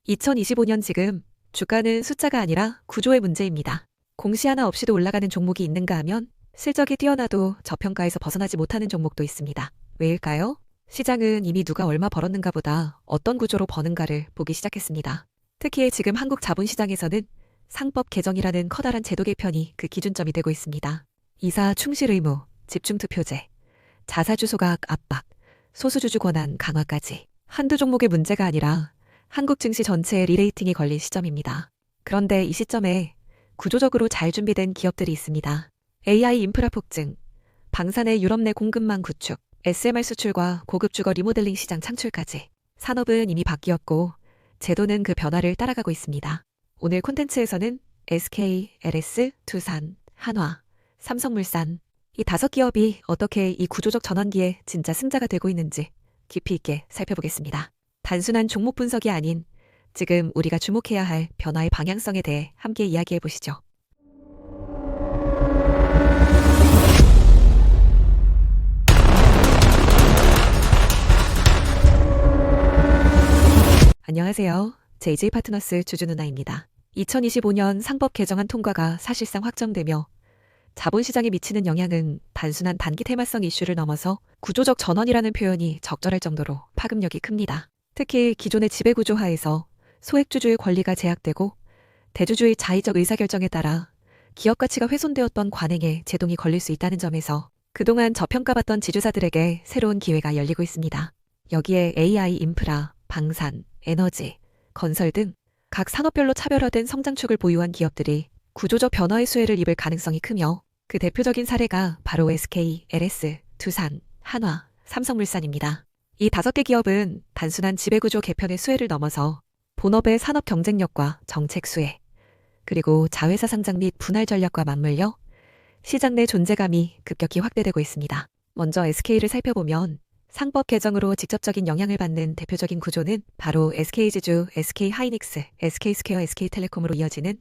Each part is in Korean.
2025년 지금 주가는 숫자가 아니라 구조의 문제입니다. 공시 하나 없이도 올라가는 종목이 있는가 하면 실적이 뛰어나도 저평가에서 벗어나지 못하는 종목도 있습니다. 왜일까요? 시장은 이미 누가 얼마 벌었는가 보다 어떤 구조로 버는가를 보기 시작했습니다. 특히 지금 한국 자본시장에서는 상법 개정이라는 커다란 제도 개편이 그 기준점이 되고 있습니다. 이사 충실 의무, 집중투표제, 자사주 소각 압박, 소수주주 권한 강화까지 한두 종목의 문제가 아니라 한국 증시 전체의 리레이팅이 걸린 시점입니다. 그런데 이 시점에 구조적으로 잘 준비된 기업들이 있습니다. AI 인프라 폭증, 방산의 유럽 내 공급망 구축, SMR 수출과 고급 주거 리모델링 시장 창출까지 산업은 이미 바뀌었고 제도는 그 변화를 따라가고 있습니다. 오늘 콘텐츠에서는 SK, LS, 두산, 한화, 삼성물산 이 5기업이 어떻게 이 구조적 전환기에 진짜 승자가 되고 있는지 깊이 있게 살펴보겠습니다. 단순한 종목 분석이 아닌 지금 우리가 주목해야 할 변화의 방향성에 대해 함께 이야기해 보시죠. 안녕하세요. JJ 파트너스 주주 누나입니다. 2025년 상법 개정안 통과가 사실상 확정되며 자본시장에 미치는 영향은 단순한 단기 테마성 이슈를 넘어서 구조적 전환이라는 표현이 적절할 정도로 파급력이 큽니다. 특히 기존의 지배구조 하에서 소액주주의 권리가 제약되고 대주주의 자의적 의사결정에 따라 기업 가치가 훼손되었던 관행에 제동이 걸릴 수 있다는 점에서 그동안 저평가받던 지주사들에게 새로운 기회가 열리고 있습니다. 여기에 AI 인프라, 방산, 에너지, 건설 등 각 산업별로 차별화된 성장축을 보유한 기업들이 구조적 변화의 수혜를 입을 가능성이 크며 그 대표적인 사례가 바로 SK, LS, 두산, 한화, 삼성물산입니다. 이 5개 기업은 단순한 지배구조 개편의 수혜를 넘어서 본업의 산업 경쟁력과 정책 수혜, 그리고 자회사 상장 및 분할 전략과 맞물려 시장 내 존재감이 급격히 확대되고 있습니다. 먼저 SK를 살펴보면 상법 개정으로 직접적인 영향을 받는 대표적인 구조는 바로 SK지주, SK하이닉스, SK스퀘어, SK텔레콤으로 이어지는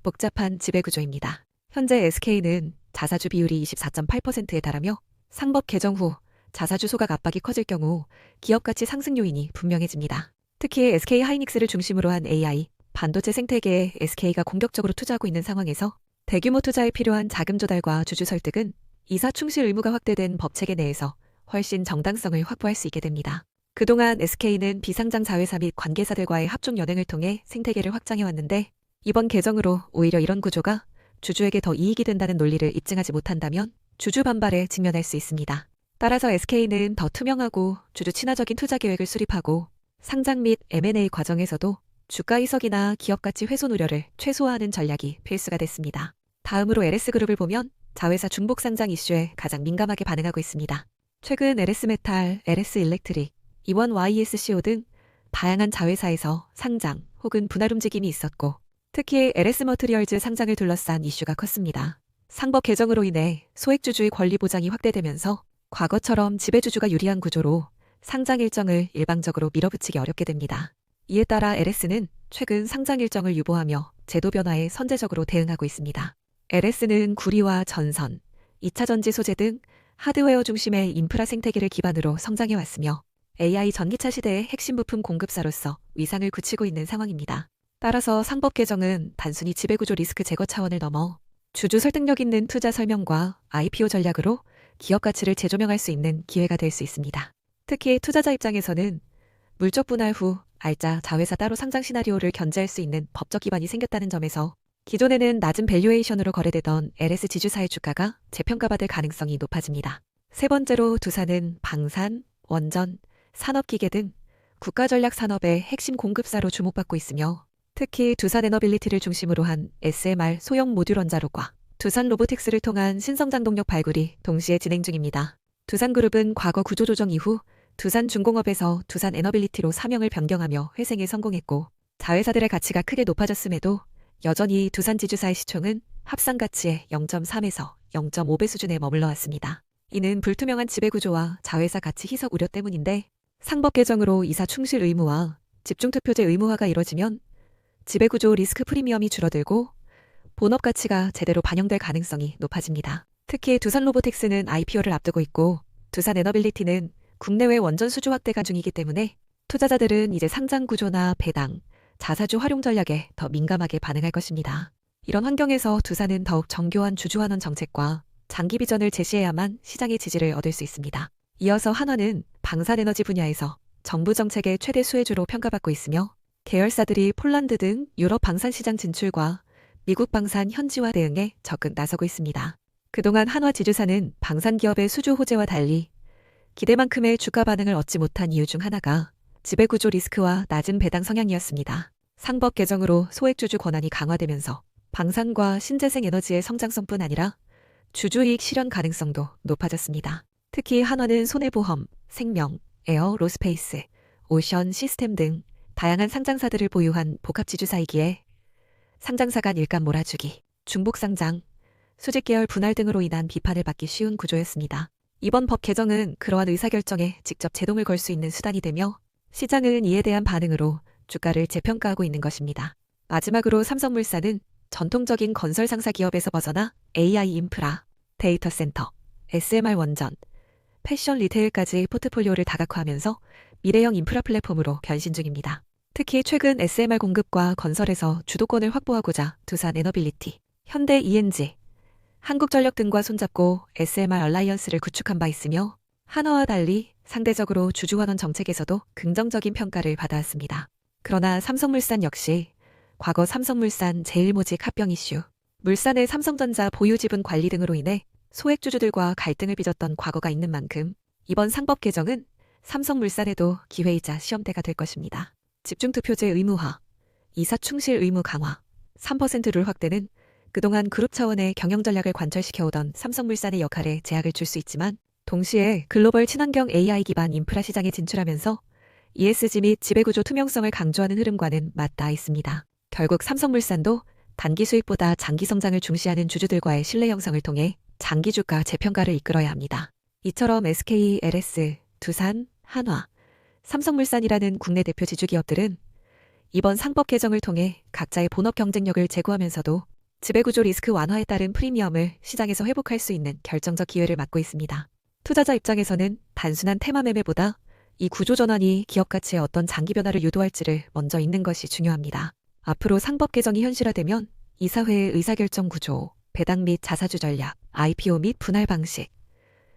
복잡한 지배구조입니다. 현재 SK는 자사주 비율이 24.8%에 달하며 상법 개정 후 자사주 소각 압박이 커질 경우 기업가치 상승 요인이 분명해집니다. 특히 SK하이닉스를 중심으로 한 AI, 반도체 생태계에 SK가 공격적으로 투자하고 있는 상황에서 대규모 투자에 필요한 자금 조달과 주주 설득은 이사 충실 의무가 확대된 법체계 내에서 훨씬 정당성을 확보할 수 있게 됩니다. 그동안 SK는 비상장 자회사 및 관계사들과의 합종 연행을 통해 생태계를 확장해왔는데 이번 개정으로 오히려 이런 구조가 주주에게 더 이익이 된다는 논리를 입증하지 못한다면 주주 반발에 직면할 수 있습니다. 따라서 SK는 더 투명하고 주주 친화적인 투자 계획을 수립하고 상장 및 M&A 과정에서도 주가 희석이나 기업 가치 훼손 우려를 최소화하는 전략이 필수가 됐습니다. 다음으로 LS그룹을 보면 자회사 중복 상장 이슈에 가장 민감하게 반응하고 있습니다. 최근 LS메탈, LS일렉트릭, 이원 YSCO 등 다양한 자회사에서 상장 혹은 분할 움직임이 있었고 특히 LS머트리얼즈 상장을 둘러싼 이슈가 컸습니다. 상법 개정으로 인해 소액주주의 권리 보장이 확대되면서 과거처럼 지배주주가 유리한 구조로 상장 일정을 일방적으로 밀어붙이기 어렵게 됩니다. 이에 따라 LS는 최근 상장 일정을 유보하며 제도 변화에 선제적으로 대응하고 있습니다. LS는 구리와 전선, 2차 전지 소재 등 하드웨어 중심의 인프라 생태계를 기반으로 성장해왔으며 AI 전기차 시대의 핵심 부품 공급사로서 위상을 굳히고 있는 상황입니다. 따라서 상법 개정은 단순히 지배구조 리스크 제거 차원을 넘어 주주 설득력 있는 투자 설명과 IPO 전략으로 기업 가치를 재조명할 수 있는 기회가 될 수 있습니다. 특히 투자자 입장에서는 물적 분할 후 알짜 자회사 따로 상장 시나리오를 견제할 수 있는 법적 기반이 생겼다는 점에서 기존에는 낮은 밸류에이션으로 거래되던 LS 지주사의 주가가 재평가받을 가능성이 높아집니다. 세 번째로 두산은 방산, 원전, 산업기계 등 국가전략 산업의 핵심 공급사로 주목받고 있으며 특히 두산 에너빌리티를 중심으로 한 SMR 소형 모듈 원자로과 두산 로보틱스를 통한 신성장동력 발굴이 동시에 진행 중입니다. 두산그룹은 과거 구조조정 이후 두산중공업에서 두산 에너빌리티로 사명을 변경하며 회생에 성공했고 자회사들의 가치가 크게 높아졌음에도 여전히 두산 지주사의 시총은 합산가치의 0.3에서 0.5배 수준에 머물러 왔습니다. 이는 불투명한 지배구조와 자회사 가치 희석 우려 때문인데 상법 개정으로 이사 충실 의무와 집중투표제 의무화가 이뤄지면 지배구조 리스크 프리미엄이 줄어들고 본업 가치가 제대로 반영될 가능성이 높아집니다. 특히 두산 로보틱스는 IPO를 앞두고 있고 두산 에너빌리티는 국내외 원전 수주 확대가 중이기 때문에 투자자들은 이제 상장 구조나 배당, 자사주 활용 전략에 더 민감하게 반응할 것입니다. 이런 환경에서 두산은 더욱 정교한 주주환원 정책과 장기 비전을 제시해야만 시장의 지지를 얻을 수 있습니다. 이어서 한화는 방산에너지 분야에서 정부 정책의 최대 수혜주로 평가받고 있으며 계열사들이 폴란드 등 유럽 방산시장 진출과 미국 방산 현지화 대응에 적극 나서고 있습니다. 그동안 한화 지주사는 방산기업의 수주 호재와 달리 기대만큼의 주가 반응을 얻지 못한 이유 중 하나가 지배구조 리스크와 낮은 배당 성향이었습니다. 상법 개정으로 소액주주 권한이 강화되면서 방산과 신재생 에너지의 성장성뿐 아니라 주주이익 실현 가능성도 높아졌습니다. 특히 한화는 손해보험, 생명, 에어, 로스페이스, 오션, 시스템 등 다양한 상장사들을 보유한 복합지주사이기에 상장사 간 일감 몰아주기, 중복상장, 수직계열 분할 등으로 인한 비판을 받기 쉬운 구조였습니다. 이번 법 개정은 그러한 의사결정에 직접 제동을 걸 수 있는 수단이 되며 시장은 이에 대한 반응으로 주가를 재평가하고 있는 것입니다. 마지막으로 삼성물산은 전통적인 건설 상사 기업에서 벗어나 AI 인프라, 데이터 센터, SMR 원전, 패션 리테일까지 포트폴리오를 다각화하면서 미래형 인프라 플랫폼으로 변신 중입니다. 특히 최근 SMR 공급과 건설에서 주도권을 확보하고자 두산 에너빌리티, 현대 ENG, 한국전력 등과 손잡고 SMR 얼라이언스를 구축한 바 있으며 한화와 달리 상대적으로 주주환원 정책에서도 긍정적인 평가를 받아왔습니다. 그러나 삼성물산 역시 과거 삼성물산 제일모직 합병 이슈, 물산의 삼성전자 보유지분 관리 등으로 인해 소액주주들과 갈등을 빚었던 과거가 있는 만큼 이번 상법 개정은 삼성물산에도 기회이자 시험대가 될 것입니다. 집중투표제 의무화, 이사 충실 의무 강화, 3% 룰 확대는 그동안 그룹 차원의 경영 전략을 관철시켜오던 삼성물산의 역할에 제약을 줄 수 있지만 동시에 글로벌 친환경 AI 기반 인프라 시장에 진출하면서 ESG 및 지배구조 투명성을 강조하는 흐름과는 맞닿아 있습니다. 결국 삼성물산도 단기 수익보다 장기 성장을 중시하는 주주들과의 신뢰 형성을 통해 장기 주가 재평가를 이끌어야 합니다. 이처럼 SK, LS, 두산, 한화, 삼성물산이라는 국내 대표 지주기업들은 이번 상법 개정을 통해 각자의 본업 경쟁력을 제고하면서도 지배구조 리스크 완화에 따른 프리미엄을 시장에서 회복할 수 있는 결정적 기회를 맞고 있습니다. 투자자 입장에서는 단순한 테마 매매보다 이 구조 전환이 기업 가치에 어떤 장기 변화를 유도할지를 먼저 읽는 것이 중요합니다. 앞으로 상법 개정이 현실화되면 이사회의 의사결정 구조, 배당 및 자사주 전략, IPO 및 분할 방식,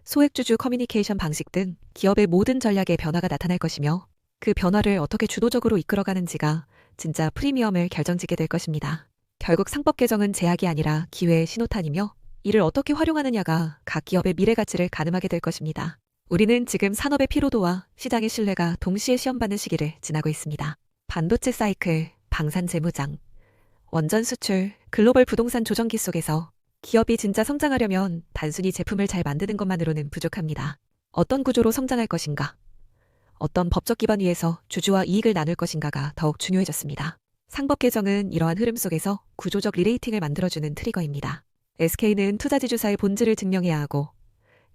소액주주 커뮤니케이션 방식 등 기업의 모든 전략에 변화가 나타날 것이며 그 변화를 어떻게 주도적으로 이끌어가는지가 진짜 프리미엄을 결정짓게 될 것입니다. 결국 상법 개정은 제약이 아니라 기회의 신호탄이며 이를 어떻게 활용하느냐가 각 기업의 미래 가치를 가늠하게 될 것입니다. 우리는 지금 산업의 피로도와 시장의 신뢰가 동시에 시험받는 시기를 지나고 있습니다. 반도체 사이클, 방산 재무장, 원전 수출, 글로벌 부동산 조정기 속에서 기업이 진짜 성장하려면 단순히 제품을 잘 만드는 것만으로는 부족합니다. 어떤 구조로 성장할 것인가? 어떤 법적 기반 위에서 주주와 이익을 나눌 것인가가 더욱 중요해졌습니다. 상법 개정은 이러한 흐름 속에서 구조적 리레이팅을 만들어주는 트리거입니다. SK는 투자지주사의 본질을 증명해야 하고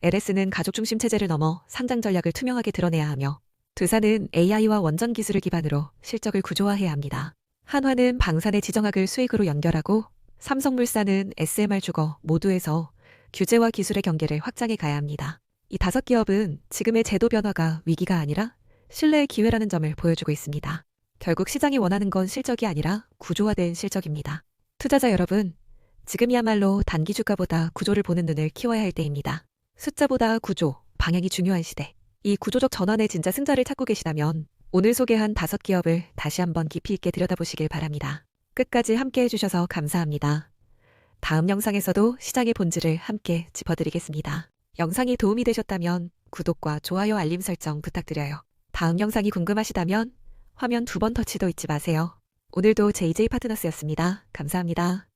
LS는 가족 중심 체제를 넘어 상장 전략을 투명하게 드러내야 하며 두산은 AI와 원전 기술을 기반으로 실적을 구조화해야 합니다. 한화는 방산의 지정학을 수익으로 연결하고 삼성물산은 SMR 주거 모두에서 규제와 기술의 경계를 확장해 가야 합니다. 이 5기업은 지금의 제도 변화가 위기가 아니라 신뢰의 기회라는 점을 보여주고 있습니다. 결국 시장이 원하는 건 실적이 아니라 구조화된 실적입니다. 투자자 여러분, 지금이야말로 단기 주가보다 구조를 보는 눈을 키워야 할 때입니다. 숫자보다 구조, 방향이 중요한 시대. 이 구조적 전환의 진짜 승자를 찾고 계시다면 오늘 소개한 5기업을 다시 한번 깊이 있게 들여다보시길 바랍니다. 끝까지 함께 해주셔서 감사합니다. 다음 영상에서도 시장의 본질을 함께 짚어드리겠습니다. 영상이 도움이 되셨다면 구독과 좋아요 알림 설정 부탁드려요. 다음 영상이 궁금하시다면 화면 2번 터치도 잊지 마세요. 오늘도 JJ 파트너스였습니다. 감사합니다.